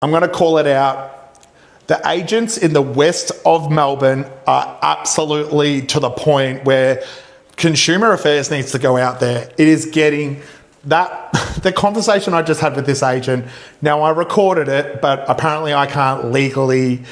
I'm going to call it out. The agents in the west of Melbourne are absolutely to the point where Consumer Affairs needs to go out there. It is getting that, the conversation I just had with this agent, now I recorded it, but apparently I can't legally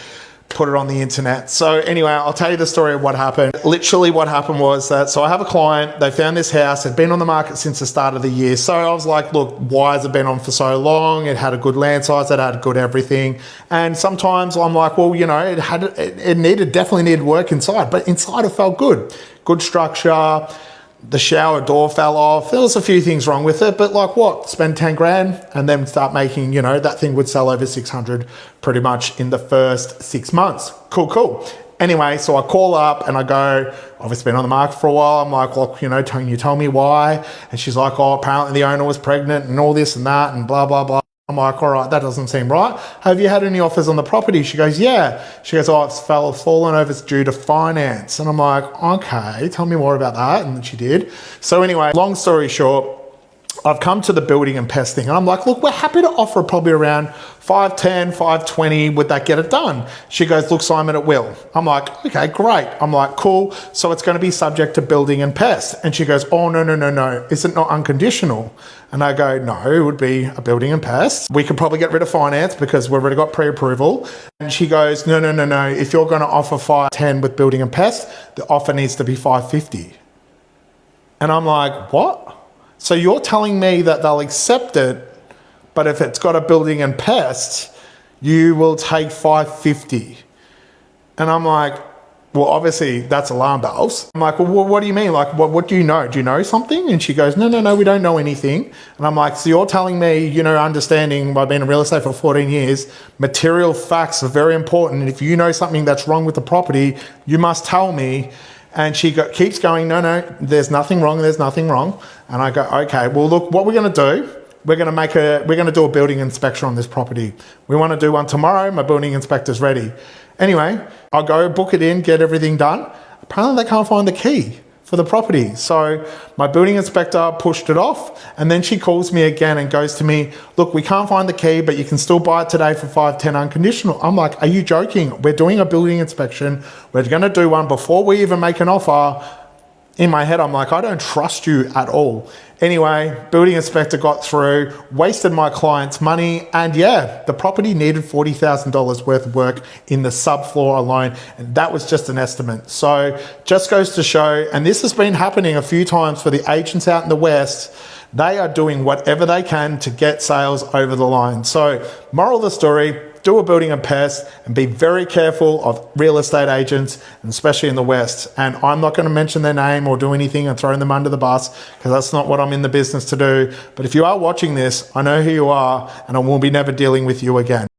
put it on the internet. So anyway, I'll tell you the story of what happened. Literally what happened was that, so I have a client, they found this house, had been on the market since the start of the year. So I was like, look, why has it been on for so long? It had a good land size, it had good everything. And sometimes I'm like, well, you know, it definitely needed work inside, but inside it felt good. Good structure. The shower door fell off. There was a few things wrong with it, but like what? Spend 10 grand and then start making, you know, that thing would sell over 600 pretty much in the first 6 months. Cool. Anyway, so I call up and I go, obviously been on the market for a while. I'm like, well, you know, can you tell me why? And she's like, oh, apparently the owner was pregnant and all this and that and blah, blah, blah. I'm like, all right, that doesn't seem right. Have you had any offers on the property? She goes, yeah. She goes, oh, it's fallen over, it's due to finance. And I'm like, okay, tell me more about that. And she did. So anyway, long story short, I've come to the building and pest thing. And I'm like, look, we're happy to offer probably around 510, 520. Would that get it done? She goes, look, Simon, it will. I'm like, okay, great. I'm like, cool. So it's going to be subject to building and pest. And she goes, oh, no. Is it not unconditional? And I go, no, it would be a building and pest. We could probably get rid of finance because we've already got pre-approval. And she goes, no. If you're going to offer 510 with building and pest, the offer needs to be 550. And I'm like, what? So you're telling me that they'll accept it, but if it's got a building and pest, you will take 550. And I'm like, well, obviously that's alarm bells. I'm like, well, what do you mean? Like, what do you know? Do you know something? And she goes, no, we don't know anything. And I'm like, so you're telling me, you know, understanding, I've been in real estate for 14 years, material facts are very important. And if you know something that's wrong with the property, you must tell me. And she keeps going, no, there's nothing wrong. And I go, okay, well, look, what we're going to do, we're going to do a building inspection on this property. We want to do one tomorrow. My building inspector's ready. Anyway, I'll go book it in, get everything done. Apparently they can't find the key for the property. So my building inspector pushed it off, and then she calls me again and goes to me, look, we can't find the key, but you can still buy it today for 510 unconditional. I'm like, are you joking? We're doing a building inspection. We're going to do one before we even make an offer. In my head, I'm like, I don't trust you at all. Anyway, building inspector got through, wasted my client's money, and yeah, the property needed $40,000 worth of work in the subfloor alone, and that was just an estimate. So just goes to show, and this has been happening a few times for the agents out in the West, they are doing whatever they can to get sales over the line. So moral of the story, do a building and pest, and be very careful of real estate agents, and especially in the West. And I'm not going to mention their name or do anything and throw them under the bus, because that's not what I'm in the business to do. But if you are watching this, I know who you are, and I will be never dealing with you again.